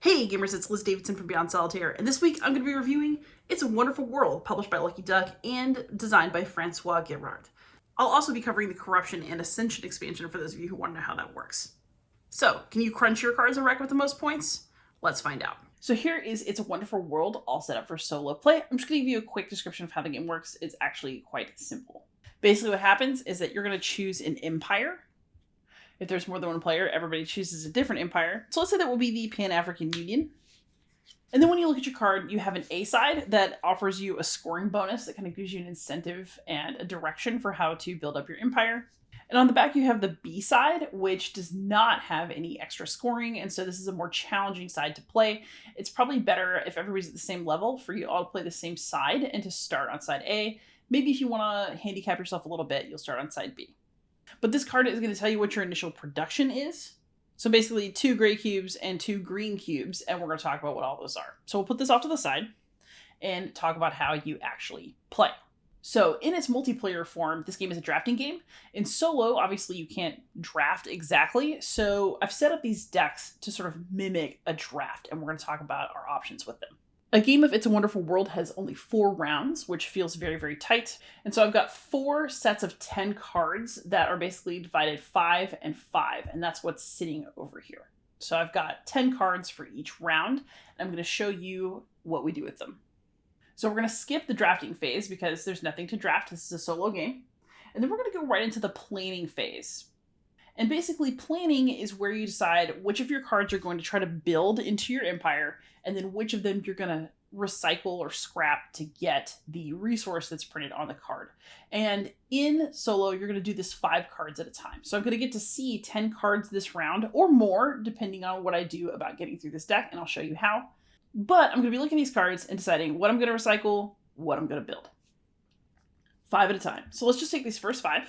Hey gamers, it's Liz Davidson from Beyond Solitaire, and this week I'm going to be reviewing It's a Wonderful World, published by Lucky Duck and designed by Francois Gerard. I'll also be covering the Corruption and Ascension expansion for those of you who want to know how that works. So, can you crunch your cards and rack with the most points? Let's find out. So here is It's a Wonderful World, all set up for solo play. I'm just going to give you a quick description of how the game works. It's actually quite simple. Basically what happens is that you're going to choose an empire. If there's more than one player, everybody chooses a different empire. So let's say that will be the Pan-African Union. And then when you look at your card, you have an A side that offers you a scoring bonus that kind of gives you an incentive and a direction for how to build up your empire. And on the back, you have the B side, which does not have any extra scoring. And so this is a more challenging side to play. It's probably better if everybody's at the same level for you all to play the same side and to start on side A. Maybe if you want to handicap yourself a little bit, you'll start on side B. But this card is going to tell you what your initial production is. So basically 2 gray cubes and 2 green cubes, and we're going to talk about what all those are. So we'll put this off to the side and talk about how you actually play. So in its multiplayer form, this game is a drafting game. In solo, obviously you can't draft exactly. So I've set up these decks to sort of mimic a draft, and we're going to talk about our options with them. A game of It's a Wonderful World has only 4 rounds, which feels very, very tight. And so I've got 4 sets of 10 cards that are basically divided 5 and 5, and that's what's sitting over here. So I've got 10 cards for each round, and I'm going to show you what we do with them. So we're going to skip the drafting phase because there's nothing to draft. This is a solo game. And then we're going to go right into the planning phase. And basically planning is where you decide which of your cards you're going to try to build into your empire, and then which of them you're going to recycle or scrap to get the resource that's printed on the card. And in solo, you're going to do this 5 cards at a time. So I'm going to get to see 10 cards this round or more, depending on what I do about getting through this deck, and I'll show you how. But I'm going to be looking at these cards and deciding what I'm going to recycle, what I'm going to build. 5 at a time. So let's just take these first 5.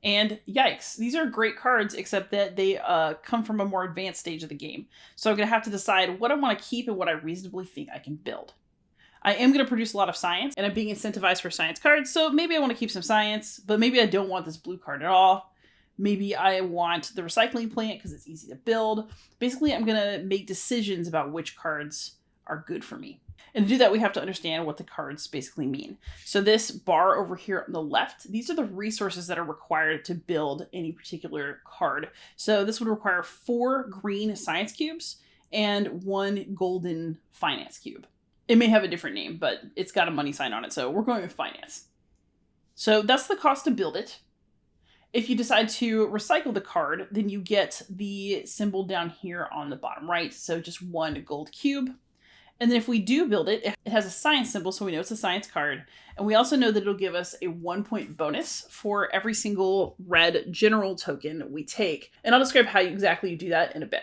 And yikes, these are great cards, except that they come from a more advanced stage of the game. So I'm going to have to decide what I want to keep and what I reasonably think I can build. I am going to produce a lot of science, and I'm being incentivized for science cards, so maybe I want to keep some science, but maybe I don't want this blue card at all. Maybe I want the recycling plant because it's easy to build. Basically, I'm going to make decisions about which cards are good for me. And to do that, we have to understand what the cards basically mean. So this bar over here on the left, these are the resources that are required to build any particular card. So this would require 4 green science cubes and 1 golden finance cube. It may have a different name, but it's got a money sign on it, so we're going with finance. So that's the cost to build it. If you decide to recycle the card, then you get the symbol down here on the bottom right, so just 1 gold cube. And then if we do build it, it has a science symbol, so we know it's a science card. And we also know that it'll give us a 1-point bonus for every single red general token we take. And I'll describe how exactly you do that in a bit.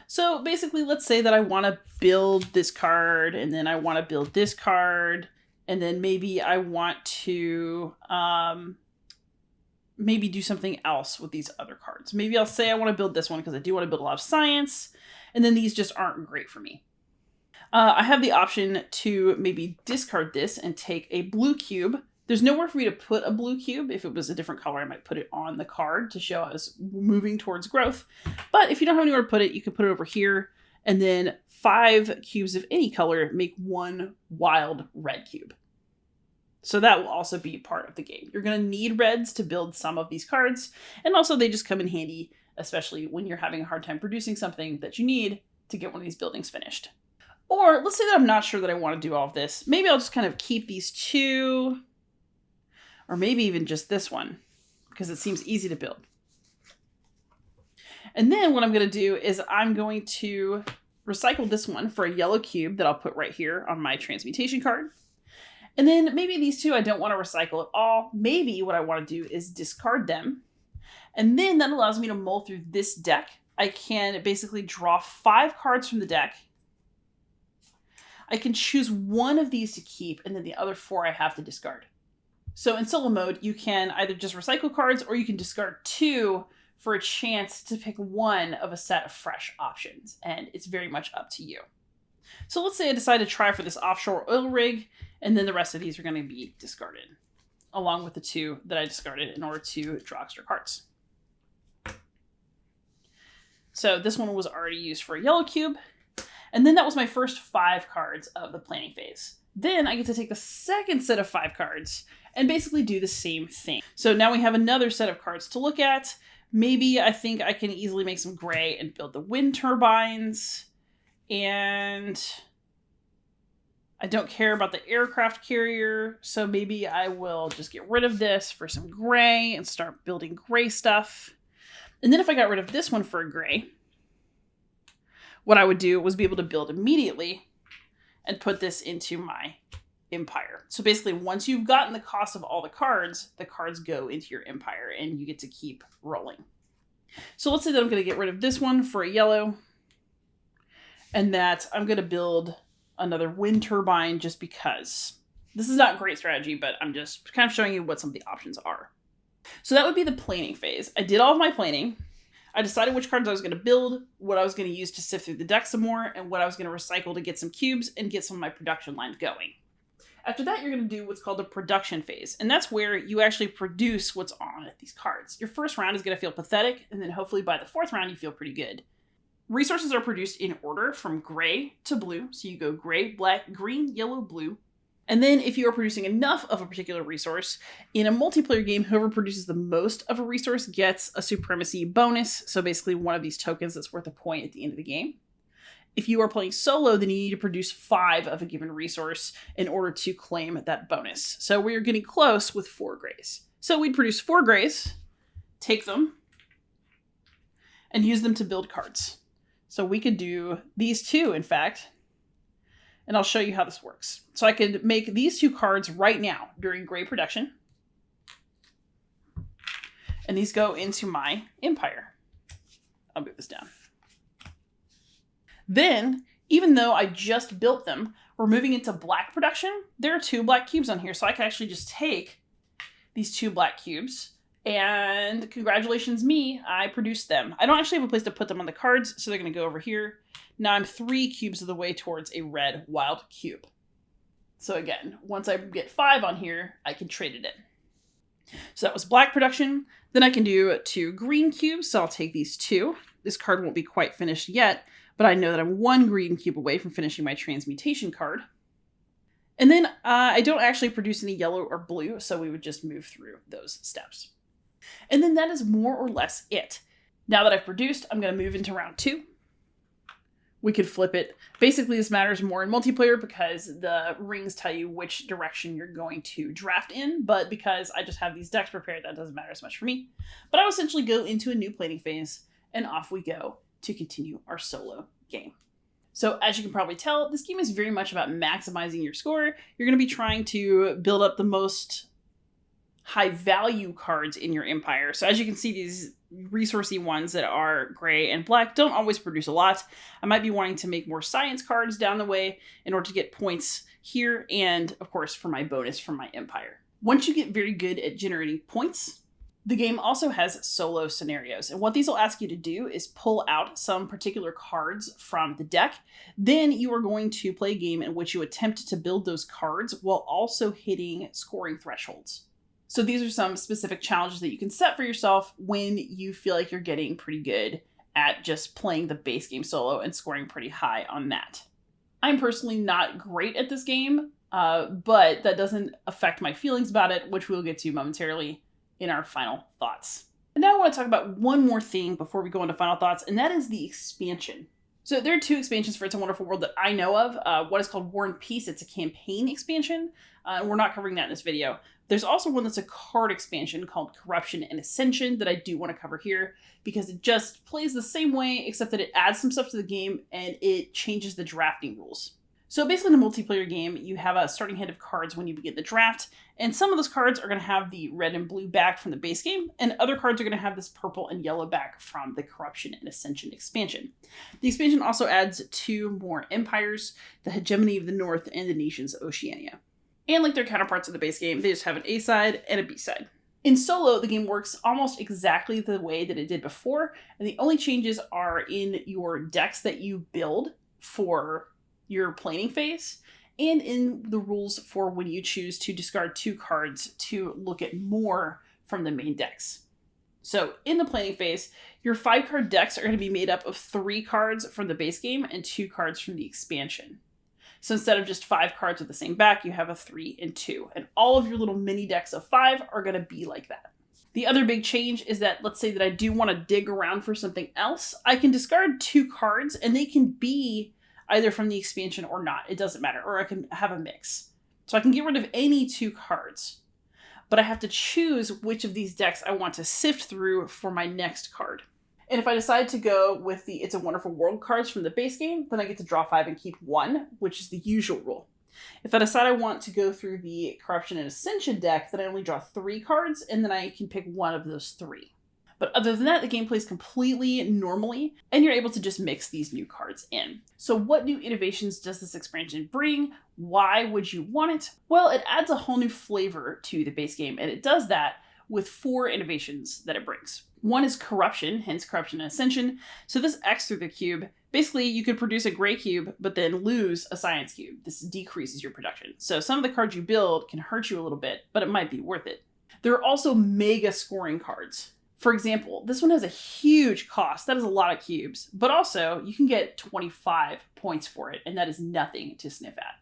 So basically, let's say that I want to build this card, and then I want to build this card, and then maybe I want to maybe do something else with these other cards. Maybe I'll say I want to build this one because I do want to build a lot of science, and then these just aren't great for me. I have the option to maybe discard this and take a blue cube. There's nowhere for me to put a blue cube. If it was a different color, I might put it on the card to show us moving towards growth. But if you don't have anywhere to put it, you can put it over here. And then 5 cubes of any color make 1 wild red cube. So that will also be part of the game. You're going to need reds to build some of these cards. And also they just come in handy, especially when you're having a hard time producing something that you need to get one of these buildings finished. Or let's say that I'm not sure that I want to do all of this. Maybe I'll just kind of keep these 2, or maybe even just this one, because it seems easy to build. And then what I'm going to do is I'm going to recycle this one for a yellow cube that I'll put right here on my transmutation card. And then maybe these 2 I don't want to recycle at all. Maybe what I want to do is discard them. And then that allows me to mull through this deck. I can basically draw 5 cards from the deck. I can choose 1 of these to keep, and then the other 4 I have to discard. So in solo mode, you can either just recycle cards, or you can discard 2 for a chance to pick 1 of a set of fresh options, and it's very much up to you. So let's say I decide to try for this offshore oil rig, and then the rest of these are going to be discarded, along with the 2 that I discarded in order to draw extra cards. So this one was already used for a yellow cube. And then that was my first 5 cards of the planning phase. Then I get to take the second set of 5 cards and basically do the same thing. So now we have another set of cards to look at. Maybe I think I can easily make some gray and build the wind turbines. And I don't care about the aircraft carrier, so maybe I will just get rid of this for some gray and start building gray stuff. And then if I got rid of this one for a gray, what I would do was be able to build immediately and put this into my empire. So basically, once you've gotten the cost of all the cards go into your empire and you get to keep rolling. So let's say that I'm going to get rid of this one for a yellow and that I'm going to build another wind turbine just because. This is not great strategy, but I'm just kind of showing you what some of the options are. So that would be the planning phase. I did all of my planning. I decided which cards I was going to build, what I was going to use to sift through the deck some more, and what I was going to recycle to get some cubes and get some of my production lines going. After that, you're going to do what's called the production phase, and that's where you actually produce what's on these cards. Your first round is going to feel pathetic, and then hopefully by the 4th round, you feel pretty good. Resources are produced in order from gray to blue, so you go gray, black, green, yellow, blue. And then if you are producing enough of a particular resource, in a multiplayer game, whoever produces the most of a resource gets a supremacy bonus. So basically one of these tokens that's worth a point at the end of the game. If you are playing solo, then you need to produce 5 of a given resource in order to claim that bonus. So we are getting close with 4 grays. So we'd produce 4 grays, take them, and use them to build cards. So we could do these 2, in fact. And I'll show you how this works. So I could make these 2 cards right now during gray production. And these go into my empire. I'll move this down. Then, even though I just built them, we're moving into black production. There are 2 black cubes on here. So I can actually just take these 2 black cubes. And congratulations me, I produced them. I don't actually have a place to put them on the cards, so they're going to go over here. Now I'm 3 cubes of the way towards a red wild cube. So again, once I get 5 on here, I can trade it in. So that was black production. Then I can do 2 green cubes, so I'll take these 2. This card won't be quite finished yet, but I know that I'm 1 green cube away from finishing my transmutation card. And then I don't actually produce any yellow or blue, so we would just move through those steps. And then that is more or less it. Now that I've produced, I'm going to move into round 2. We could flip it. Basically, this matters more in multiplayer because the rings tell you which direction you're going to draft in, but because I just have these decks prepared, that doesn't matter as much for me. But I will essentially go into a new planning phase, and off we go to continue our solo game. So as you can probably tell, this game is very much about maximizing your score. You're going to be trying to build up the most high value cards in your empire. So as you can see, these resourcey ones that are gray and black don't always produce a lot. I might be wanting to make more science cards down the way in order to get points here and, of course, for my bonus from my empire. Once you get very good at generating points, the game also has solo scenarios. And what these will ask you to do is pull out some particular cards from the deck. Then you are going to play a game in which you attempt to build those cards while also hitting scoring thresholds. So these are some specific challenges that you can set for yourself when you feel like you're getting pretty good at just playing the base game solo and scoring pretty high on that. I'm personally not great at this game, but that doesn't affect my feelings about it, which we'll get to momentarily in our final thoughts. And now I want to talk about one more thing before we go into final thoughts, and that is the expansion. So there are 2 expansions for It's a Wonderful World that I know of. One is called War and Peace. It's a campaign expansion. We're not covering that in this video. There's also one that's a card expansion called Corruption and Ascension that I do want to cover here because it just plays the same way, except that it adds some stuff to the game and it changes the drafting rules. So basically in a multiplayer game, you have a starting hand of cards when you begin the draft, and some of those cards are going to have the red and blue back from the base game, and other cards are going to have this purple and yellow back from the Corruption and Ascension expansion. The expansion also adds 2 more empires, the Hegemony of the North and the Nations of Oceania. And like their counterparts in the base game, they just have an A side and a B side. In solo, the game works almost exactly the way that it did before, and the only changes are in your decks that you build for your planning phase, and in the rules for when you choose to discard 2 cards to look at more from the main decks. So in the planning phase, your 5-card decks are going to be made up of 3 cards from the base game and 2 cards from the expansion. So instead of just 5 cards with the same back, you have a 3 and 2. And all of your little mini decks of 5 are going to be like that. The other big change is that, let's say that I do want to dig around for something else, I can discard 2 cards and they can be either from the expansion or not. It doesn't matter. Or I can have a mix. So I can get rid of any 2 cards. But I have to choose which of these decks I want to sift through for my next card. And if I decide to go with the It's a Wonderful World cards from the base game, then I get to draw 5 and keep 1, which is the usual rule. If I decide I want to go through the Corruption and Ascension deck, then I only draw 3 cards, and then I can pick one of those 3. But other than that, the game plays completely normally, and you're able to just mix these new cards in. So what new innovations does this expansion bring? Why would you want it? Well, it adds a whole new flavor to the base game, and it does that with 4 innovations that it brings. One is corruption, hence Corruption and Ascension. So this X through the cube, basically you could produce a gray cube, but then lose a science cube. This decreases your production. So some of the cards you build can hurt you a little bit, but it might be worth it. There are also mega scoring cards. For example, this one has a huge cost. That is a lot of cubes, but also you can get 25 points for it, and that is nothing to sniff at.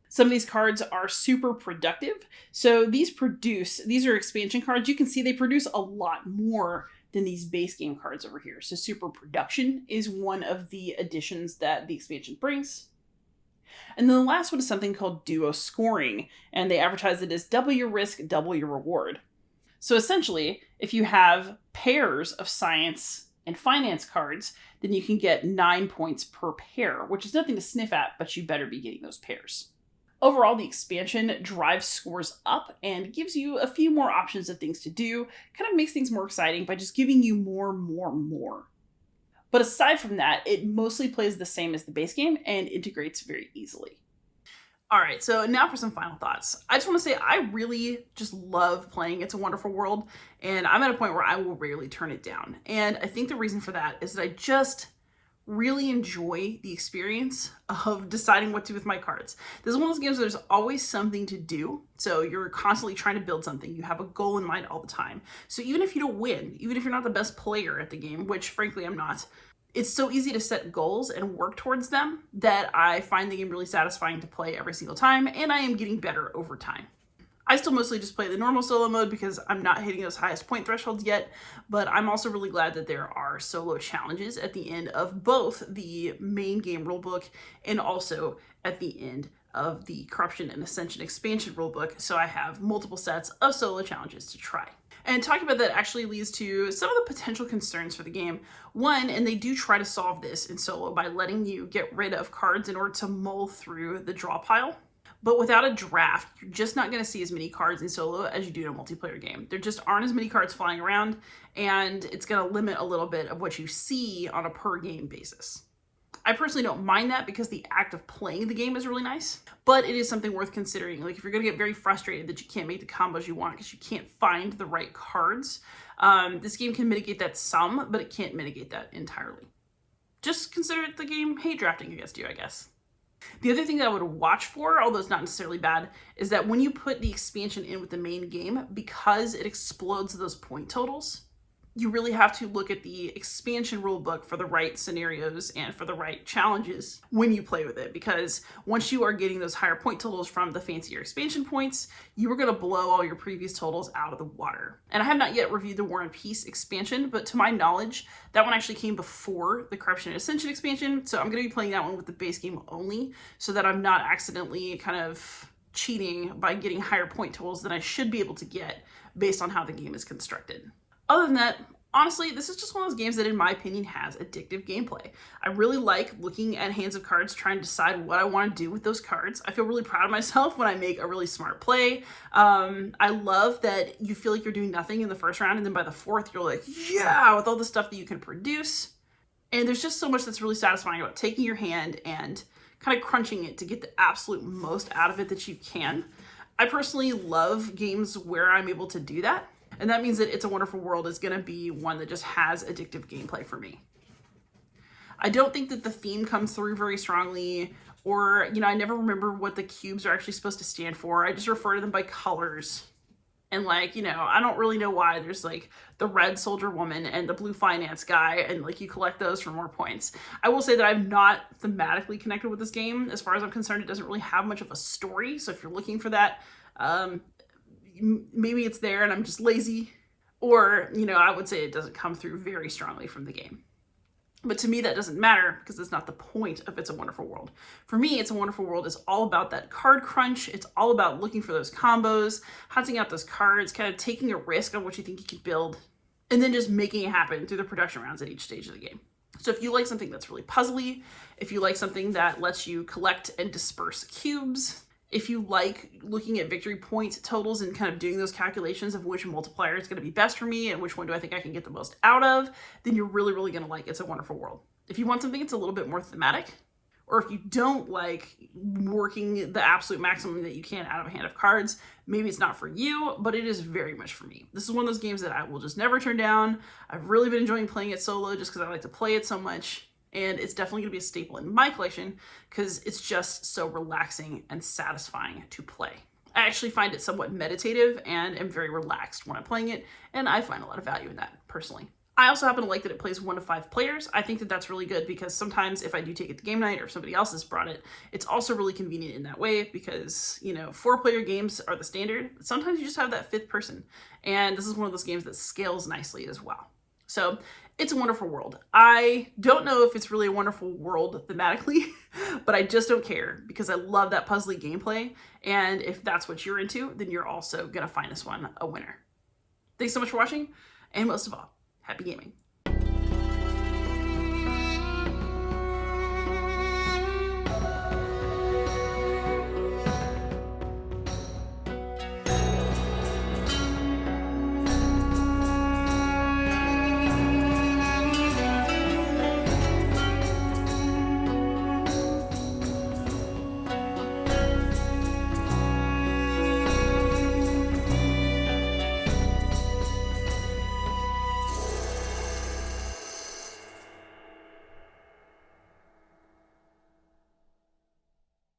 Some of these cards are super productive. So these are expansion cards. You can see they produce a lot more than these base game cards over here. So super production is one of the additions that the expansion brings. And then the last one is something called duo scoring, and they advertise it as double your risk, double your reward. So essentially, if you have pairs of science and finance cards, then you can get 9 points per pair, which is nothing to sniff at, but you better be getting those pairs. Overall, the expansion drives scores up and gives you a few more options of things to do, kind of makes things more exciting by just giving you more. But aside from that, it mostly plays the same as the base game and integrates very easily. All right, so now for some final thoughts. I just want to say I really just love playing It's a Wonderful World, and I'm at a point where I will rarely turn it down. And I think the reason for that is that I just really enjoy the experience of deciding what to do with my cards. This is one of those games where there's always something to do. So you're constantly trying to build something. You have a goal in mind all the time. So even if you don't win, even if you're not the best player at the game, which frankly I'm not, it's so easy to set goals and work towards them that I find the game really satisfying to play every single time, and I am getting better over time. I still mostly just play the normal solo mode because I'm not hitting those highest point thresholds yet, but I'm also really glad that there are solo challenges at the end of both the main game rulebook and also at the end of the Corruption and Ascension expansion rulebook, so I have multiple sets of solo challenges to try. And talking about that actually leads to some of the potential concerns for the game. One, and they do try to solve this in solo by letting you get rid of cards in order to mull through the draw pile. But without a draft, you're just not going to see as many cards in solo as you do in a multiplayer game. There just aren't as many cards flying around, and it's going to limit a little bit of what you see on a per game basis. I personally don't mind that because the act of playing the game is really nice, but it is something worth considering. Like if you're going to get very frustrated that you can't make the combos you want because you can't find the right cards, this game can mitigate that some, but it can't mitigate that entirely. Just consider the game hate drafting against you, I guess. The other thing that I would watch for, although it's not necessarily bad, is that when you put the expansion in with the main game, because it explodes those point totals, you really have to look at the expansion rulebook for the right scenarios and for the right challenges when you play with it. Because once you are getting those higher point totals from the fancier expansion points, you are going to blow all your previous totals out of the water. And I have not yet reviewed the War and Peace expansion, but to my knowledge, that one actually came before the Corruption and Ascension expansion. So I'm going to be playing that one with the base game only so that I'm not accidentally kind of cheating by getting higher point totals than I should be able to get based on how the game is constructed. Other than that, honestly, this is just one of those games that, in my opinion, has addictive gameplay. I really like looking at hands of cards, trying to decide what I want to do with those cards. I feel really proud of myself when I make a really smart play. I love that you feel like you're doing nothing in the first round, and then by the fourth, you're like, yeah, with all the stuff that you can produce. And there's just so much that's really satisfying about taking your hand and kind of crunching it to get the absolute most out of it that you can. I personally love games where I'm able to do that. And that means that It's a Wonderful World is going to be one that just has addictive gameplay for me. I don't think that the theme comes through very strongly, or, I never remember what the cubes are actually supposed to stand for. I just refer to them by colors. And like, you know, I don't really know why there's like the red soldier woman and the blue finance guy, and like you collect those for more points. I will say that I'm not thematically connected with this game. As far as I'm concerned, it doesn't really have much of a story. So if you're looking for that, maybe it's there and I'm just lazy. Or, you know, I would say it doesn't come through very strongly from the game. But to me, that doesn't matter because it's not the point of It's a Wonderful World. For me, It's a Wonderful World is all about that card crunch. It's all about looking for those combos, hunting out those cards, kind of taking a risk on what you think you can build, and then just making it happen through the production rounds at each stage of the game. So if you like something that's really puzzly, if you like something that lets you collect and disperse cubes, if you like looking at victory point totals and kind of doing those calculations of which multiplier is going to be best for me and which one do I think I can get the most out of, then you're really, really going to like It's a Wonderful World. If you want something that's a little bit more thematic, or if you don't like working the absolute maximum that you can out of a hand of cards, maybe it's not for you, but it is very much for me. This is one of those games that I will just never turn down. I've really been enjoying playing it solo just because I like to play it so much. And it's definitely going to be a staple in my collection because it's just so relaxing and satisfying to play. I actually find it somewhat meditative and am very relaxed when I'm playing it, and I find a lot of value in that personally. I also happen to like that it plays 1 to 5 players. I think that that's really good because sometimes if I do take it to game night or if somebody else has brought it, it's also really convenient in that way because, you know, 4-player games are the standard. Sometimes you just have that 5th person, and this is one of those games that scales nicely as well. So It's a Wonderful World. I don't know if it's really a wonderful world thematically, but I just don't care because I love that puzzly gameplay. And if that's what you're into, then you're also going to find this one a winner. Thanks so much for watching. And most of all, happy gaming.